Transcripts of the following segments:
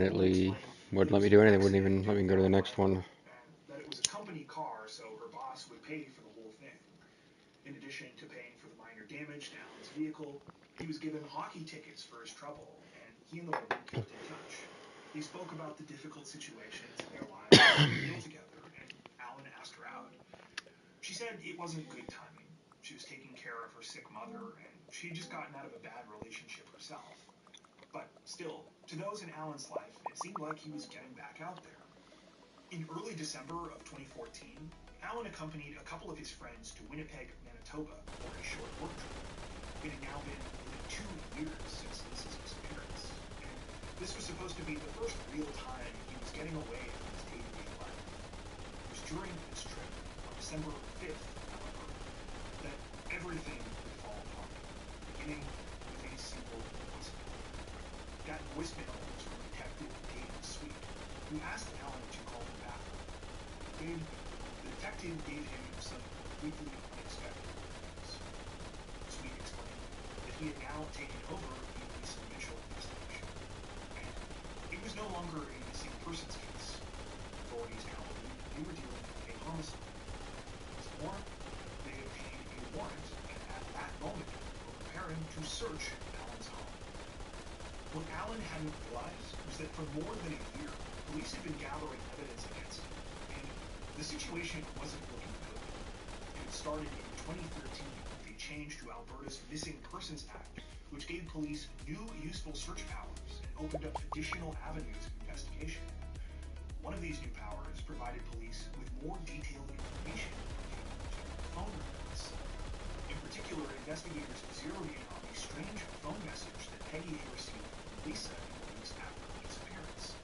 Definitely wouldn't let me do anything, wouldn't even let me go to the next one. That it was a company car, so her boss would pay for the whole thing. In addition to paying for the minor damage to Alan's vehicle, he was given hockey tickets for his trouble, and he and the woman kept in touch. They spoke about the difficult situations in their lives as they meal together, and Alan asked her out. She said it wasn't good timing. She was taking care of her sick mother, and she had just gotten out of a bad relationship herself. But still, to those in Alan's life, it seemed like he was getting back out there. In early December of 2014, Alan accompanied a couple of his friends to Winnipeg, Manitoba for a short work trip. It had now been more than 2 years since Lisa's disappearance, and this was supposed to be the first real time he was getting away from his day-to-day life. It was during this trip, on December 5th, however, that everything would fall apart, beginning with a simple voicemail. That voicemail was from Detective Dave Sweet, who asked Alan to call him back. The detective gave him some completely unexpected news. Sweet explained that he had now taken over the Lisa Mitchell investigation, and it was no longer a missing persons case. Authorities now believed they were dealing with a homicide. What's more, they obtained a warrant, and at that moment were preparing to search Alan's home. What Alan hadn't realized was that for more than a year, police had been gathering evidence against him, and the situation wasn't looking good. It had started in 2013 with a change to Alberta's Missing Persons Act, which gave police new useful search powers and opened up additional avenues of investigation. One of these new powers provided police with more detailed information pertaining to phone records. In particular, investigators zeroed in on a strange phone message that Peggy had received from Lisa in the weeks after her disappearance.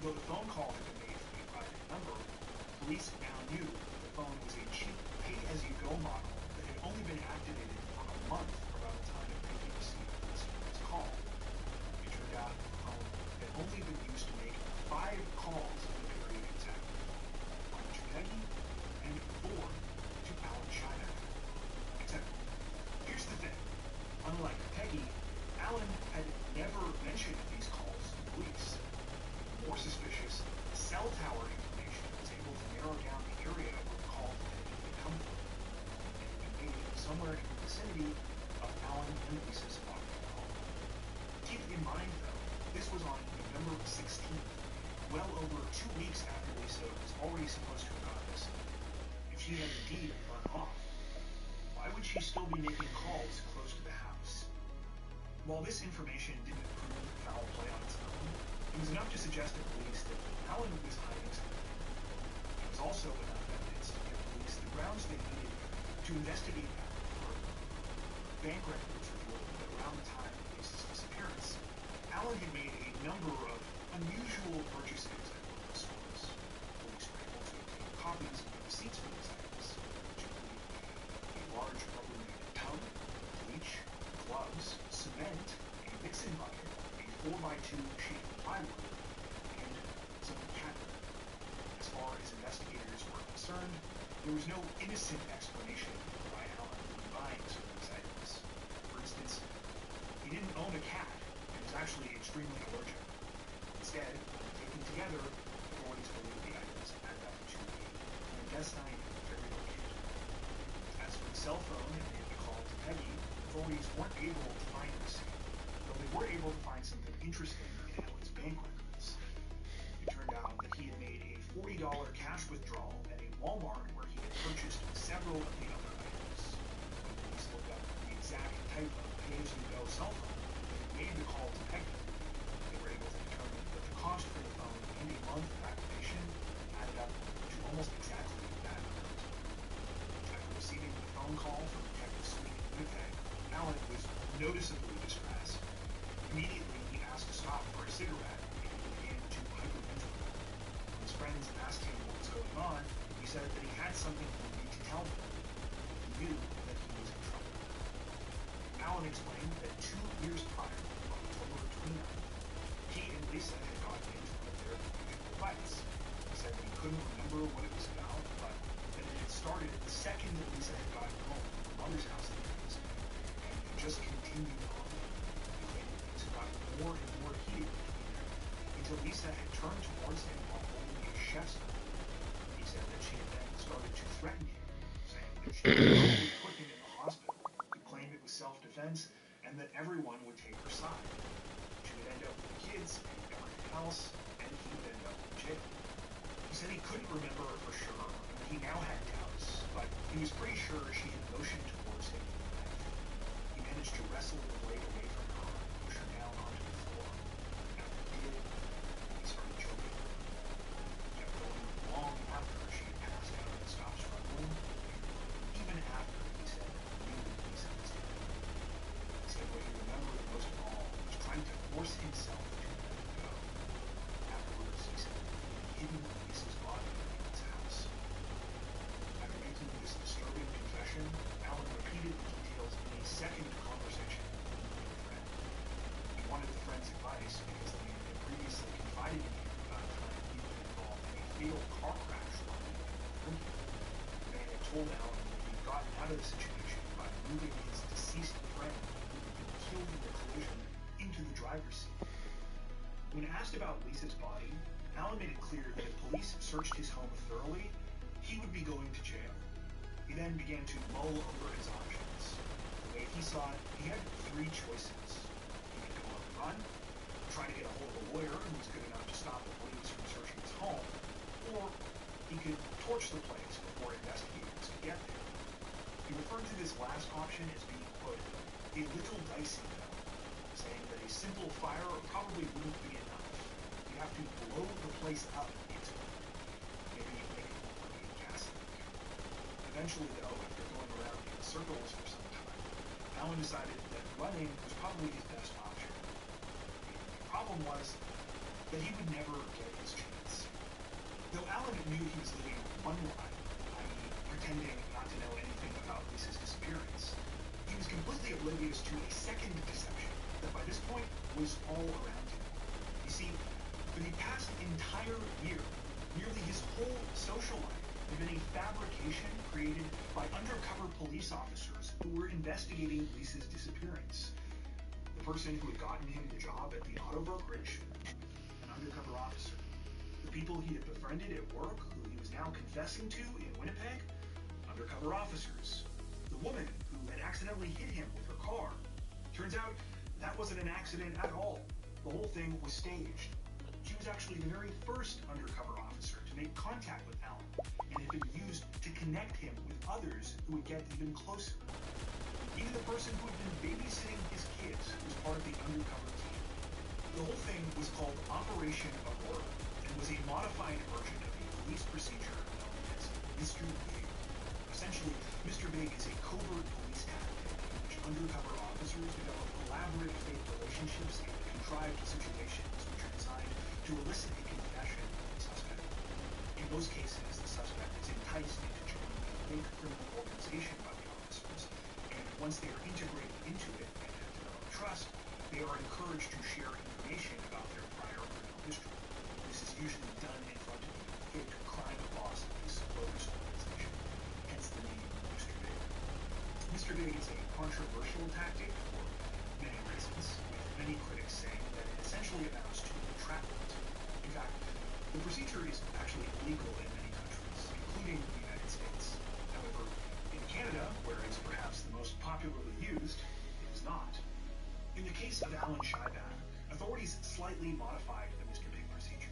Though the phone call had been made from a private number, police now knew that the phone was a cheap pay-as-you-go model that had only been activated for a month around the time that Peggy received Lisa's call. It turned out the phone had only been used to make 5 calls in the period exactly. 1 to Peggy and 4 to Alan Scheimer. Except, here's the thing. Unlike Peggy, Alan had never mentioned these calls to police. More suspicious, cell tower information was able to narrow down the area where the call to Peggy had come from. It had been made somewhere in the vicinity of Alan and Lisa's apartment home. Keep in mind, though, this was on November 16th, well over 2 weeks after Lisa was already supposed to have gone missing. If she had indeed run off, why would she still be making calls close to the house? While this information didn't prove foul play on its own, it was enough to suggest to police that Alan was hiding something. It was also enough evidence to give police the grounds they needed to investigate Alan further. Bank records revealed that around the time of Lisa's disappearance, Alan had made a number of unusual purchases at local stores. Police were able to obtain copies of the receipts for these items, which included a large Rubbermaid tub, bleach, gloves, cement, a mixing bucket, a 4x2 sheet of plywood, and some cat litter. As far as investigators were concerned, there was no innocent explanation for why Alan would be buying some of these items. For instance, he didn't own a cat and was actually extremely allergic. Instead, when taken together, authorities believe the items added up to a clandestine fairy tale kit. As for the cell phone and the call to Peggy, authorities weren't able to find the receipt, though they were able to find something interesting in Alan's bank records. It turned out that he had made a $40 cash withdrawal at a Walmart where he had purchased several of the other items. When police looked up the exact type of pay-as-you-go cell phone that made the call to Peggy, they were able to determine that the cost for the phone and a month of activation added up to almost exactly that amount. After receiving the phone call from Detective Sweet in Winnipeg, Alan was noticeably distressed. Immediately, he asked to stop for a cigarette and began to hyperventilate. When his friends asked him what was going on, he said that he had something he needed to tell them. He knew that he was in trouble. Alan explained that 2 years prior, on October 29th, he and Lisa had gotten into one of their usual fights. He said that he couldn't remember what it was about, but that it had started the second that Lisa had gotten home from her mother's house that evening, and it just continued on. He claimed that things had gotten more and more heated between them until Lisa Lisa had turned towards him while holding a chef's knife. He said that she had then started to threaten him, saying that she would probably put him in the hospital, to claim it was self-defense, and that everyone would take her side. She would end up with the kids and everything else, and he would end up in jail. He said he couldn't remember for sure, and that he now had doubts, but he was pretty sure she had motioned towards him with the knife. He managed to wrestle the blade away from her and push her down onto the floor. After he did, he started choking her. He kept going long after she had passed out and stopped struggling, even after he said he knew Lisa was dead. He said what he remembered most of all was trying to force himself to let her go. Afterwards, he said he had hidden Lisa's body in his house. After making this disturbing confession, Alan repeated the details in a second conversation with a friend. He wanted the friend's advice because the man had previously confided in him about a time he had been involved in a fatal car crash while he had been drinking. The man had told Alan that he had gotten out of the situation by moving his deceased friend, who had been killed in the collision, into the driver's seat. When asked about Lisa's body, Alan made it clear that if police searched his home thoroughly, he would be going to jail. He then began to mull over his options. The way he saw it, he had three choices. He could go on the run, try to get a hold of a lawyer who was good enough to stop the police from searching his home, or he could torch the place before investigators could get there. He referred to this last option as being, quote, a little dicey though, saying that a simple fire probably wouldn't be enough. You have to blow the place up, he explained. Maybe make it look like a gas leak. Eventually, though, after going around in circles for some time, Alan decided that running was probably his best option. The problem was that he would never get his chance. Though Alan knew he was living one lie, i.e. pretending not to know anything about Lisa's disappearance, he was completely oblivious to a second deception that by this point was all around him. You see, for the past entire year, nearly his whole social life had been a fabrication created by undercover police officers who were investigating Lisa's disappearance. The person who had gotten him the job at the auto brokerage, an undercover officer. The people he had befriended at work, who he was now confessing to in Winnipeg, undercover officers. The woman who had accidentally hit him with her car. Turns out that wasn't an accident at all. The whole thing was staged. She was actually the very first undercover officer to make contact with Alan, and had been used to connect him with others who would get even closer. Even the person who had been babysitting his kids was part of the undercover team. The whole thing was called Operation Aurora, and was a modified version of a police procedure known as Mr. Big. Essentially, Mr. Big is a covert police tactic in which undercover officers develop elaborate fake relationships and contrived situations which are designed to elicit a confession from the suspect. In most cases, the suspect is enticed into joining a fake criminal organization by the officers, and once they are integrated into it and have developed trust, they are encouraged to share information about their prior criminal history. This is usually done in front of the fake crime boss of this supposed organization, hence the name Mr. Big. Mr. Big is a controversial tactic for many reasons, with many critics saying that it essentially amounts to entrapment. In fact, the procedure is actually illegal in many countries, including the United States. However, in Canada, where it's perhaps the most popularly used, it is not. In the case of Alan Scheiback, authorities slightly modified the Mr. Big procedure.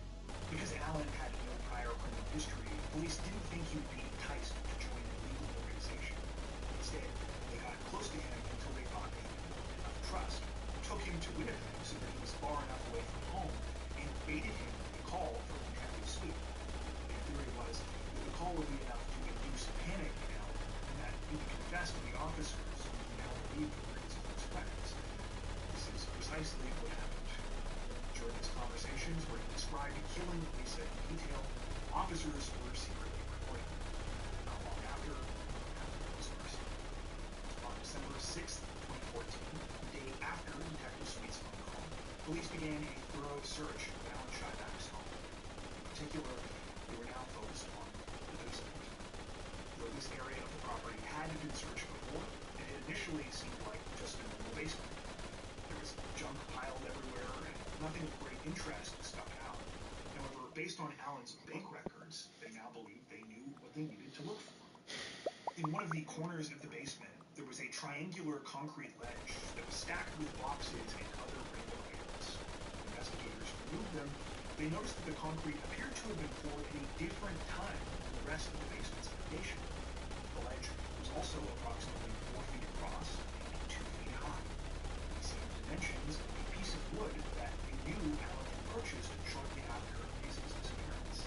Because Alan had no prior criminal history, police didn't think he would be enticed to join a legal organization. Instead, they got close to him until they thought they had built enough trust, took him to Winnipeg so that he was far enough away from home, and baited him with a call from the detective suite. Their theory was that the call would be enough to induce panic in Alan, and that he would confess to the officers who he now believed were his close friends. This is precisely what happened. During his conversations where he described killing Lisa in detail, officers were secretly recording. Not long after, Alan was arrested. On December 6th, 2014, the day after Detective Sweet's phone call, police began a thorough search of Alan Scheiback's home. In particular, they were now focused on the basement. Though this area of the property had been searched before, it initially seemed like just a normal basement. There was junk piled everywhere, and nothing of great interest stuck out. on Allen's bank records, they now believed they knew what they needed to look for. In one of the corners of the basement, there was a triangular concrete ledge that was stacked with boxes and other random items. When investigators removed them, they noticed that the concrete appeared to have been poured at a different time than the rest of the basement's foundation. The ledge was also approximately 4 feet across and 2 feet high. The same dimensions of a piece of wood that they knew Allen had purchased shortly after Lisa's disappearance.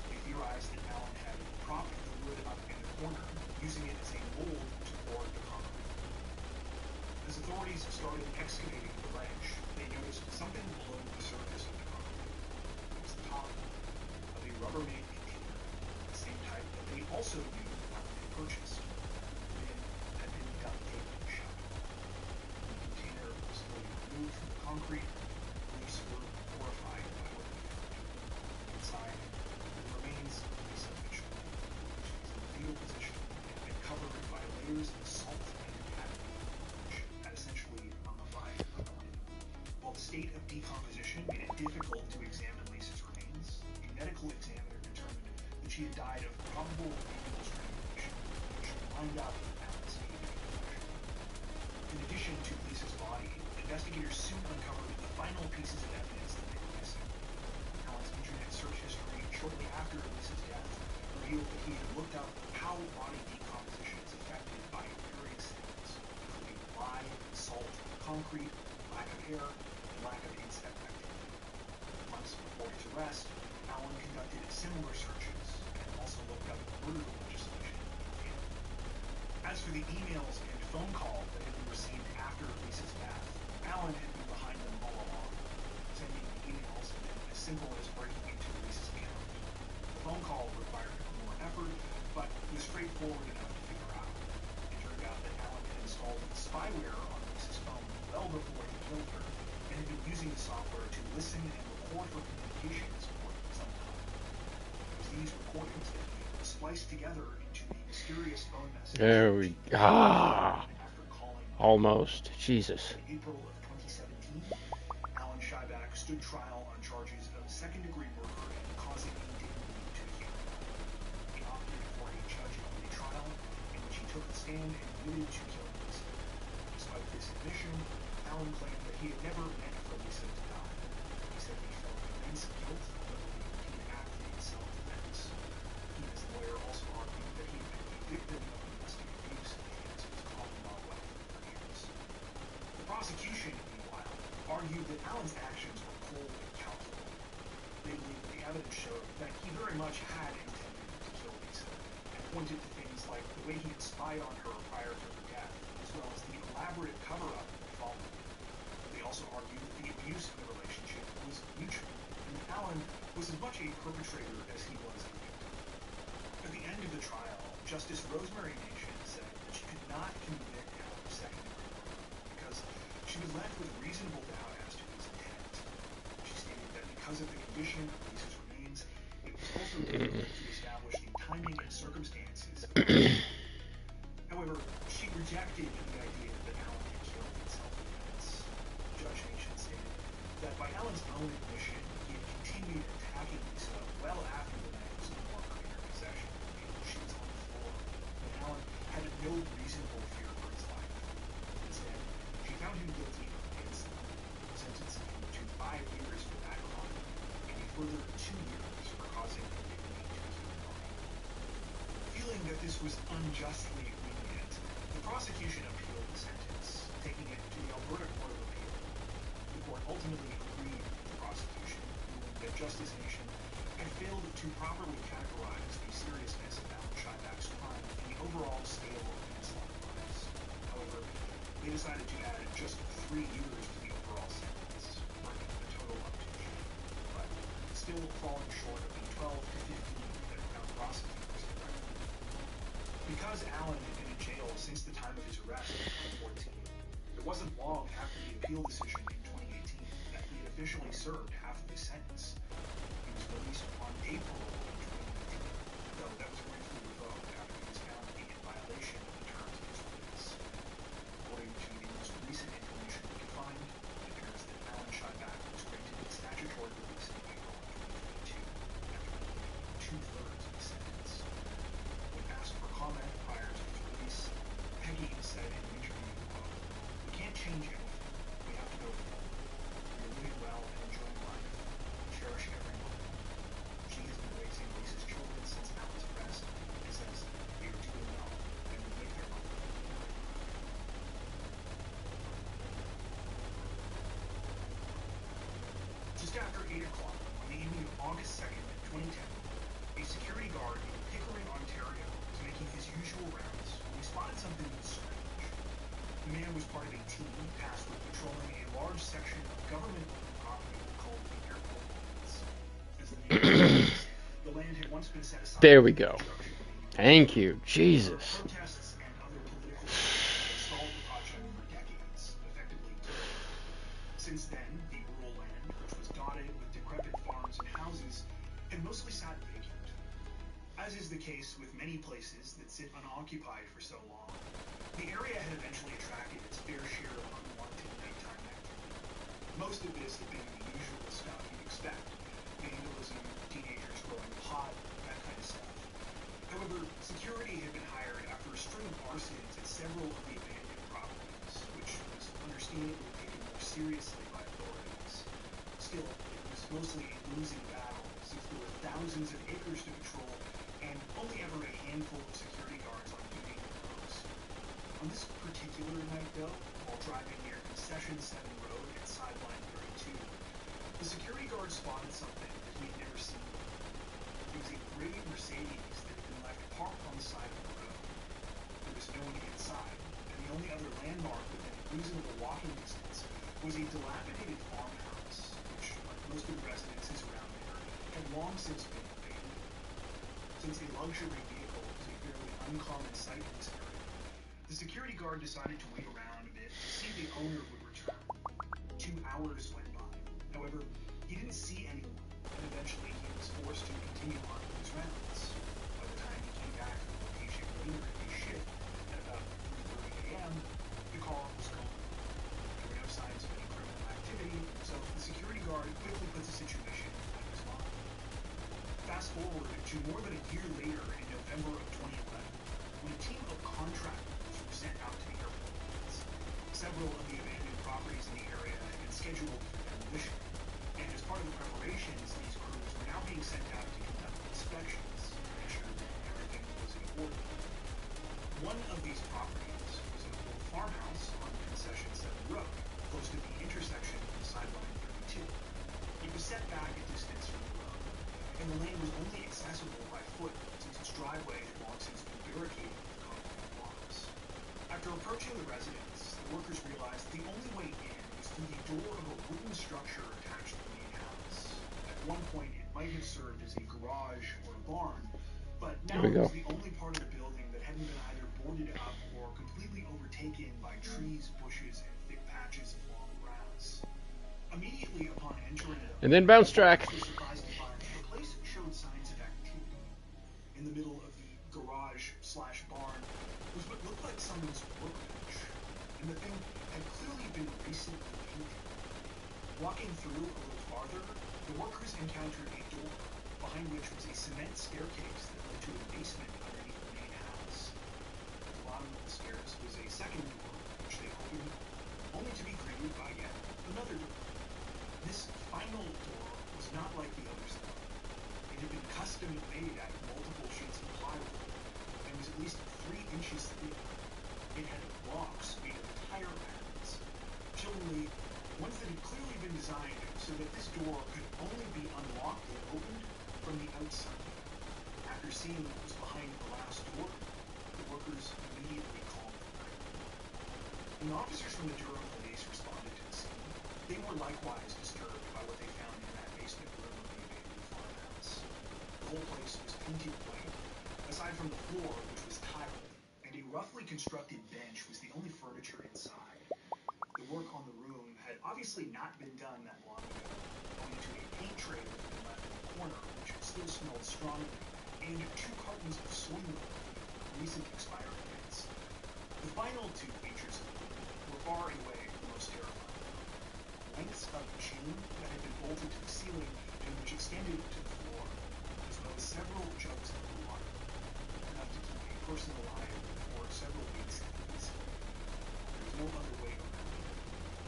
They theorized that Allen had propped the wood up in the corner, using it as a mold to pour the concrete. As authorities started excavating the ledge, they noticed something below the surface of the concrete. It was the top of a Rubbermaid container, the same type that they also knew Allen had purchased. The lid had been duct taped shut. When the container was slowly removed from the concrete, police were horrified by what they found. Inside, the remains of Lisa Mitchell. She was in the fetal position and covered by layers of salt and cadmium, which had essentially mummified her body. While the state of decomposition made it difficult to examine Lisa's remains, a medical examiner determined that she had died of probable renal strangulation, which lined up with Allen's age. In addition to Lisa's body, investigators soon uncovered the final pieces of evidence that they were missing. Allen's internet search history shortly after Lisa's death revealed that he had looked up how body decomposition is affected by various things, including lye, salt, concrete, lack of hair, and lack of insect activity. Months before his arrest, Allen conducted similar searches and also looked up murder legislation in Canada. As for the emails and phone call that had been received after Lisa's death, Allen had been behind them all along. Sending the emails had been as simple as breaking into Lisa's account. The phone call required more effort, but was straightforward enough to figure out. It turned out that Allen had installed spyware on Lisa's phone well before he killed her, and had been using the software to listen and record her communications for some time. It was these recordings that he spliced together into the mysterious phone message. There we After calling almost. Jesus. in April of 2017, Allen Scheiback stood trial on charges of second-degree murder and causing indignity to the hearing. He opted for a judge-only trial in which he took the stand and admitted to killing Lisa. Despite this admission, Allen claimed that he had never meant for Lisa to die. He said he felt immense guilt, but believed he had acted in self-defense. He and his lawyer also argued that he had been a victim of domestic abuse at the hands of his common-law wife for years. The prosecution, meanwhile, argued that Allen's actions were cold and calculated. They believed the evidence showed that he very much had intended to kill Lisa, and pointed to things like the way he had spied on her prior to her death, as well as the elaborate cover-up that followed. They also argued that the abuse in the relationship was mutual, and that Allen was as much a perpetrator as he was a victim. At the end of the trial, Justice Rosemary Nation said that she could not convict Allen of second-degree murder because she was left with reasonable doubt as to his intent. She stated that because of the condition of Lisa's remains, it was also difficult to establish the timing and circumstances of the crime. However, she rejected the idea that Allen had killed in self-defense. Judge Nation stated that by Allen's own admission, he had continued attacking Lisa well after the knife was no longer in her possession, and she was on the floor, when Allen had no reasonable fear for his life. Instead, she found him guilty of manslaughter, sentencing him to 5 years for that crime, and a further 2 years for causing indignity to the human body. Feeling that this was unjustly lenient, the prosecution appealed the sentence, taking it to the Alberta Court of Appeal. The court ultimately agreed with the prosecution, ruling that Justice Nation had failed to properly categorize the seriousness of Allen Scheiback's crime in the overall scale of manslaughter crimes. However, they decided to add just 3 years to the overall sentence, bringing the total up to 10, but still falling short of the 12 to 15 that Crown prosecutors had recommended. Because Allen had been in jail since the time of his arrest in 2014, it wasn't long after the appeal decision in 2018 that he had officially served half of his sentence. He was released on April of 2019, though that was briefly revoked after he was found to be in violation of the terms of his release. According to the most recent information we could find, it appears that Allen Scheiback was granted statutory release in April of 2022. August 2nd, 2010, a security guard in Pickering, Ontario, was making his usual rounds when he spotted something strange. The man was part of a team tasked with patrolling a large section of government-owned property called the airport lands. As the name implies, the land had once been set aside. There we go. Thank you, Jesus. Protests and other political movements had stalled the project for decades, effectively killing it. Since then, the rural land, which was dotted with decrepit farms and houses, had mostly sat vacant. As is the case with many places that sit unoccupied for so long, the area had eventually attracted its fair share of unwanted nighttime activity. Most of this had been the usual stuff you'd expect: vandalism, teenagers growing pot, that kind of stuff. However, security had been hired after a string of arsons at several of the abandoned properties, which was understandably taken more seriously by authorities. Still, it was mostly a losing battle, since there were thousands of acres to patrol and only ever a handful of security guards on duty in those. On this particular night, though, while driving near Concession 7 Road at Sideline 32, the security guard spotted something that he had never seen before. It was a gray Mercedes that had been left parked on the side of the road. There was no one inside, and the only other landmark within reasonable walking distance was a dilapidated farmhouse, which, like most of the residences around there, had long since been abandoned. Since a luxury vehicle was a fairly uncommon sight in this area, the security guard decided to wait around a bit to see if the owner would return. 2 hours went by. However, he didn't see anyone, and eventually he was forced to continue on with his rounds. By the time he came back to the location later in his shift, at about 3:30 a.m., the car was gone. There were no signs of any criminal activity, so the security guard quickly put the situation out of his mind. Fast forward to more than a year later in November of 2011, when a team of contractors were sent out to the airport lands. Several of the abandoned properties in the area had been scheduled for demolition, and as part of the preparations, these crews were now being sent out to conduct inspections to make sure that everything was in order. One of these properties was an old farmhouse on Concession 7 Road, close to the intersection of Sideline 32. It was set back a distance from the road, and the lane was only accessible by foot since its driveway had long since been barricaded with concrete blocks. After approaching the residence, the workers realized the only way in was through the door of a wooden structure attached to the main house. At one point, it might have served as a garage or a barn, but now it was the only part of the building that hadn't been either boarded up or completely overtaken by trees, bushes, and thick patches of long grass. Immediately upon entering it, And then bounce track. they were surprised to find the place showed signs of activity. In the middle of the garage/barn was what looked like someone's workbench, and the thing had clearly been recently painted. Walking through a little farther, the workers encountered a door, behind which was a cement staircase that led to a basement underneath the main house. At the bottom of the stairs was a second door, which they opened, only to be greeted by yet another door. This final door was not like the others though. It had been custom made out of multiple sheets of plywood, and was at least 3 inches thick. It had locks made of tire patterns. Chillingly, ones that had clearly been designed so that this door could only be unlocked and opened from the outside. After seeing what was behind the last door, the workers immediately called for backup. When officers from the Durham police responded to the scene, they were likewise disturbed by what they found in that basement room of the abandoned farmhouse. The whole place was painted white, aside from the floor, which was tiled, and a roughly constructed bench was the only furniture inside. The work on the room had obviously not been done that long ago, owing to a paint tray that had been left in the corner, which still smelled strongly, and 2 cartons of soy milk with recent expiry dates. The final 2 features of the room were far and away the most terrifying. Lengths of chain that had been bolted to the ceiling and which extended to the floor, as well as several jugs of water, enough to keep a person alive for several weeks at least. There was no other way around it.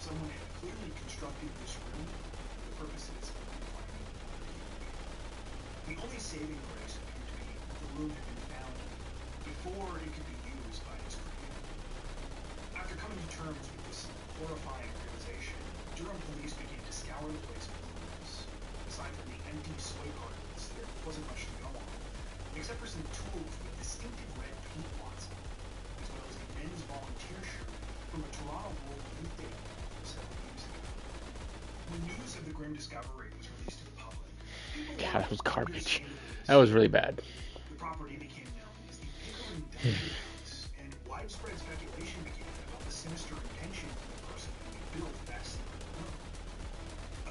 Someone had clearly constructed this room for the purposes of confining another human being. The only saving grace appeared to be that the room had been found before it could be used by its creator. After coming to terms with this horrifying realization, Durham police began to scour the place for clues. Aside from the empty soy the grim discovery was released to the public, people God, were that was garbage. understandably That was really dismayed. bad. The property became known as the Pickering Dungeon House, and widespread speculation began about the sinister intention of the person who had built that secret room.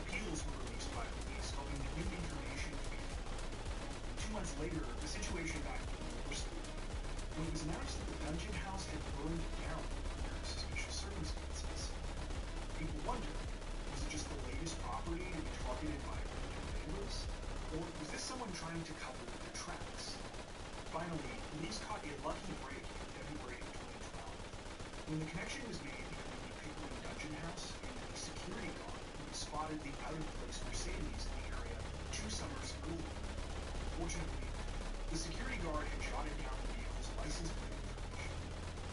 Appeals were released by police, hoping that new information could be found. 2 months later, the situation got even worse. When it was announced that the dungeon house had burned down under suspicious circumstances, people wondered, was it just the latest property to be targeted by vandals? Or was this someone trying to cover their tracks? Finally, police caught a lucky break in February of 2012, when the connection was made between the Pickering Dungeon House and a security guard who had spotted the out-of-place Mercedes in the area 2 summers earlier. Fortunately, the security guard had jotted down the vehicle's license plate information.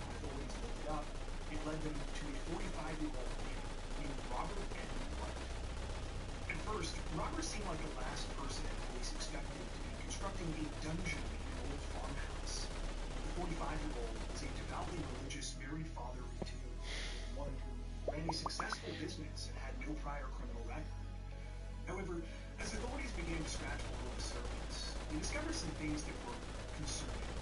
When authorities looked it up, it led them to a 45-year-old man named Robert N. White. At first, Robert seemed like the last person police expected to be constructing a dungeon in an old farmhouse. The 45-year-old was a devoutly religious married father of 2, one who ran a successful business and had no prior criminal record. However, as authorities began to scratch below the surface, they discovered some things that were concerning.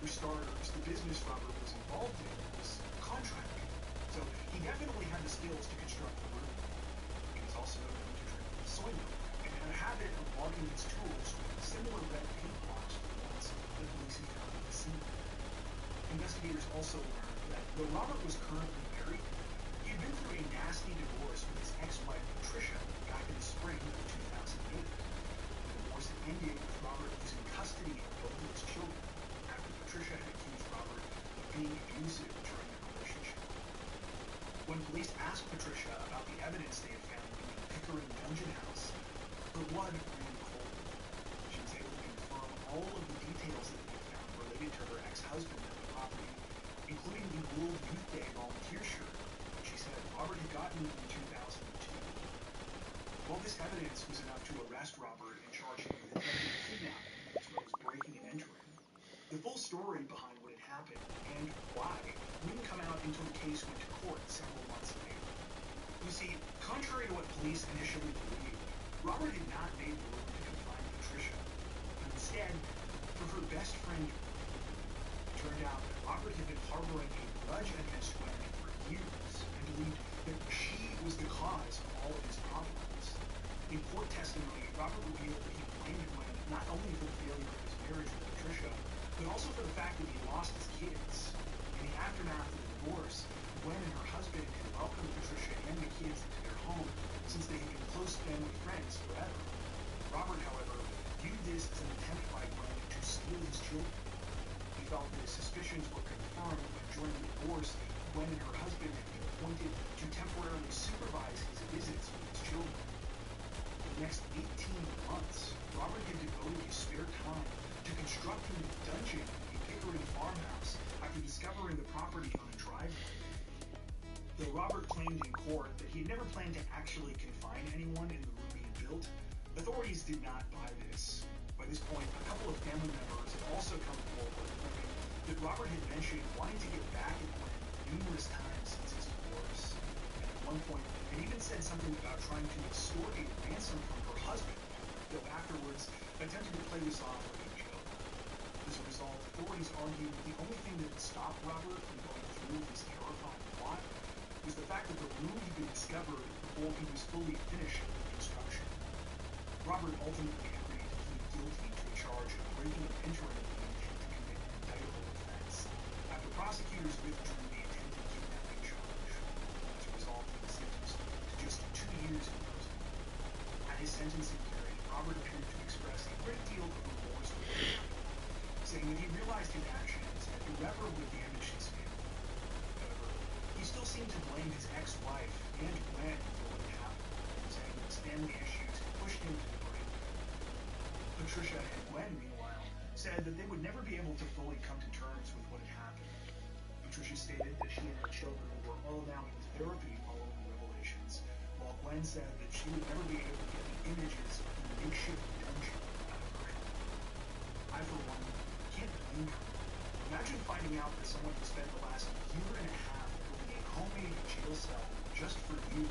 For starters, the business Robert was involved in was contracting, so he definitely had the skills to construct the room. He was also known to drink soy milk and had a habit of marking his tools with similar red paint blocks to the ones the police had found at the scene. Investigators also learned that though Robert was currently married, he had been through a nasty divorce with his ex-wife Patricia back in the spring of 2008. The divorce had ended with Robert losing custody of both of his children after Patricia had accused Robert of being abusive during their relationship. When police asked Patricia about the evidence they had found in the Pickering Dungeon House, her blood ran cold. She was able to confirm all of the details that they had found related to her ex-husband at the property, including the World Youth Day volunteer shirt, which she said Robert had gotten in 2002. While this evidence was enough to arrest Robert and charge him with attempted kidnapping as well as breaking and entering, the full story behind what had happened and why wouldn't come out until the case went to court several months later. You see, contrary to what police initially believed, Robert had not made the room to confine Patricia, but instead for her best friend. It turned out that Robert had been harboring a grudge against Gwen for years and believed that she was the cause of all of his problems. In court testimony, Robert revealed that he blamed Gwen not only for the failure of his marriage with Patricia, but also for the fact that he lost his kids. In the aftermath of the divorce, Gwen and her husband had welcomed Patricia and the kids into their home since they had been close family friends forever. Robert, however, viewed this as an attempt by Gwen to steal his children. He felt that his suspicions were confirmed when during the divorce, Gwen and her husband had been appointed to temporarily supervise his visits with his children. For the next 18 months, Robert had devoted his spare time to constructing the dungeon in a Pickering farmhouse after discovering the property on a driveway. Though Robert claimed in court that he had never planned to actually confine anyone in the room he had built, authorities did not buy this. By this point, a couple of family members had also come forward claiming that Robert had mentioned wanting to get back at Gwen numerous times since his divorce, and at one point had even said something about trying to extort a ransom from her husband, though afterwards attempted to play this off like a joke. As a result, authorities argued that the only thing that had stopped Robert from going through with his terrifying plot was the fact that the room had been discovered before he was fully finished with construction. Robert ultimately agreed to plead guilty to a charge of breaking and entering with the intent to commit an indictable offense, after prosecutors withdrew the attempted kidnapping charge. As a result, he was sentenced to just 2 years in prison. At his sentencing hearing, Robert appeared to express a great deal of remorse for what had happened, saying that he realized his actions had irreparably damaged his family. However, he still seemed to blame his ex-wife and Gwen for what had happened, saying that his family issues had pushed him to the brink. Patricia and Gwen, meanwhile, said that they would never be able to fully come to terms with what had happened. Patricia stated that she and her children were all now in therapy following the revelations, while Gwen said that she would never be able to get the images of the makeshift dungeon out of her head. I, for one, can't blame her. Imagine finding out that someone had spent the last year and a half building a homemade jail cell just for you,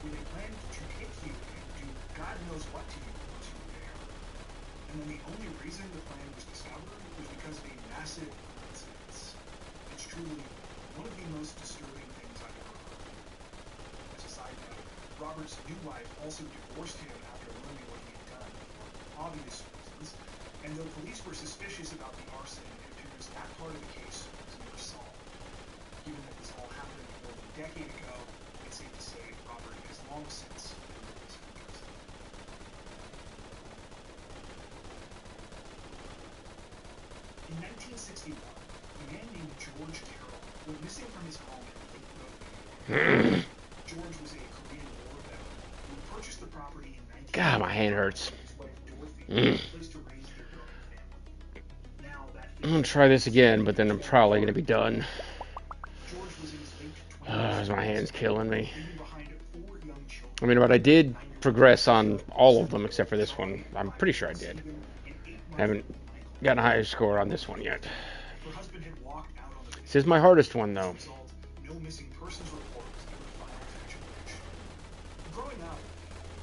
where they planned to hit you and do God knows what to you once you were there. And then the only reason the plan was discovered was because of a massive coincidence. It's truly one of the most disturbing things I've ever heard. As a side note, Robert's new wife also divorced him after learning what he had done for obvious reasons, and though police were suspicious about the arson, it appears that part of the case was never solved. Given that this all happened more than a decade ago, it's safe to say Robert has long since been released from prison. In 1961, a man named George Carroll went missing from his home in Lake Road, New York. George was a Korean War veteran who purchased the property in 1980. God, my hand hurts. His wife Dorothy, placed to raise their growing family. Now that I'm gonna try this again, but then I'm probably gonna be done. George was in his late 20s. My hand's killing me. leaving behind 4 young children. I mean, but I did progress on all of them except for this one. I'm pretty sure I did. I haven't gotten a higher score on this one yet. Her husband had walked out on the This is my hardest one, though. no missing persons report was ever filed for George. Growing up,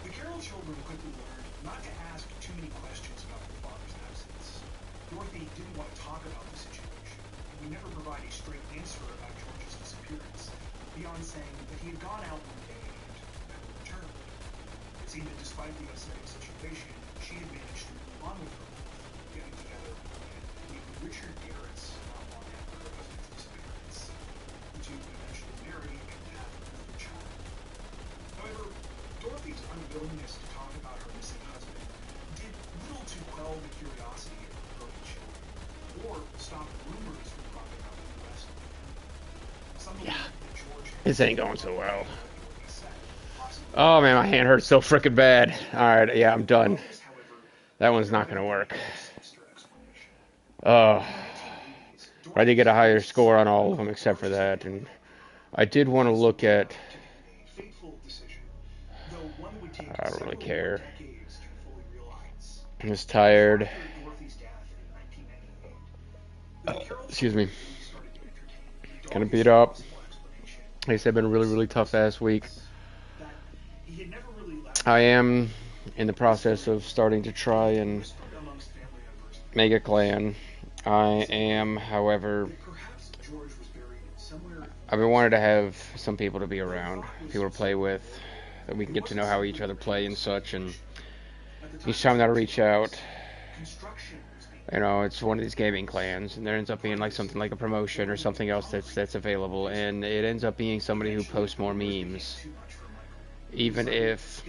the Carroll children quickly learned not to ask too many questions about their father's absence. Dorothy didn't want to talk about the situation, and we never provide a straight answer about George's disappearance, beyond saying that he had gone out one day and never returned. It seemed that despite the upsetting situation, she had managed to move on with her life, getting together and meeting Richard Garrett's not long after her husband's disappearance. The two would eventually marry and have another child. However, Dorothy's unwillingness to talk about her missing husband did little to quell the curiosity of her growing children, or stop rumors from cropping up in the rest of the family. Some believe that George had This ain't going so well. Dorothy said, possibly. Oh man, my hand hurts so freaking bad. Alright, yeah, I'm done. That one's not gonna work. I did get a higher score on all of them except for that, and I did want to look at. I don't really care. I'm just tired. Excuse me. Kind of beat up. Like I said, been a really, really tough ass week. I am in the process of starting to try and make a clan. I am, however, I've been wanting to have some people to be around, people to play with, that we can get to know how each other play and such, and each time that I reach out, you know, it's one of these gaming clans, and there ends up being like something like a promotion or something else that's available, and it ends up being somebody who posts more memes, even if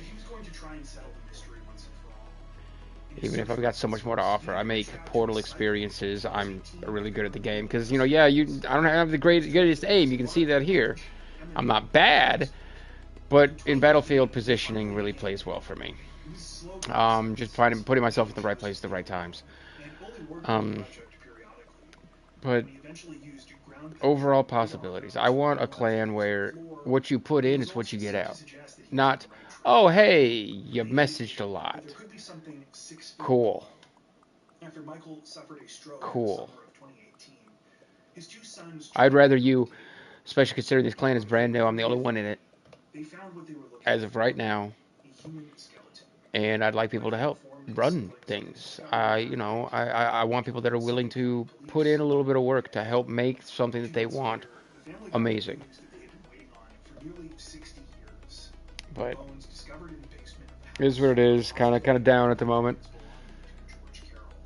I've got so much more to offer. I make Portal experiences. I'm really good at the game because, you know, I don't have the greatest aim. You can see that here. I'm not bad, but in Battlefield, positioning really plays well for me. Just putting myself in the right place at the right times. But overall possibilities. I want a clan where what you put in is what you get out. Not, oh, hey, you messaged a lot. Cool. Cool. I'd rather you, especially considering this clan is brand new, I'm the only one in it as of right now, and I'd like people to help run things. I want people that are willing to put in a little bit of work to help make something that they want amazing. But it is what it is. Kind of down at the moment.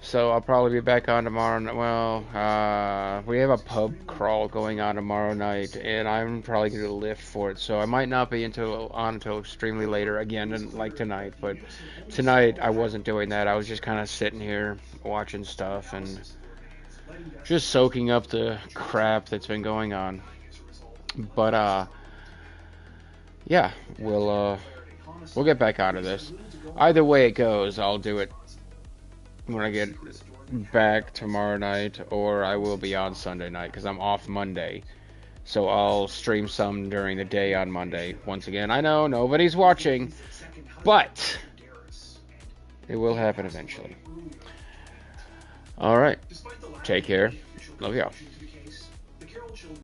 So I'll probably be back on tomorrow. Well, we have a pub crawl going on tomorrow night, and I'm probably going to do a lift for it. So I might not be until extremely later again, like tonight. But tonight I wasn't doing that. I was just kind of sitting here watching stuff and just soaking up the crap that's been going on. But yeah, we'll get back out of this. Either way it goes, I'll do it when I get back tomorrow night, or I will be on Sunday night because I'm off Monday. So I'll stream some during the day on Monday. Once again, I know nobody's watching, but it will happen eventually. Alright, take care. Love y'all.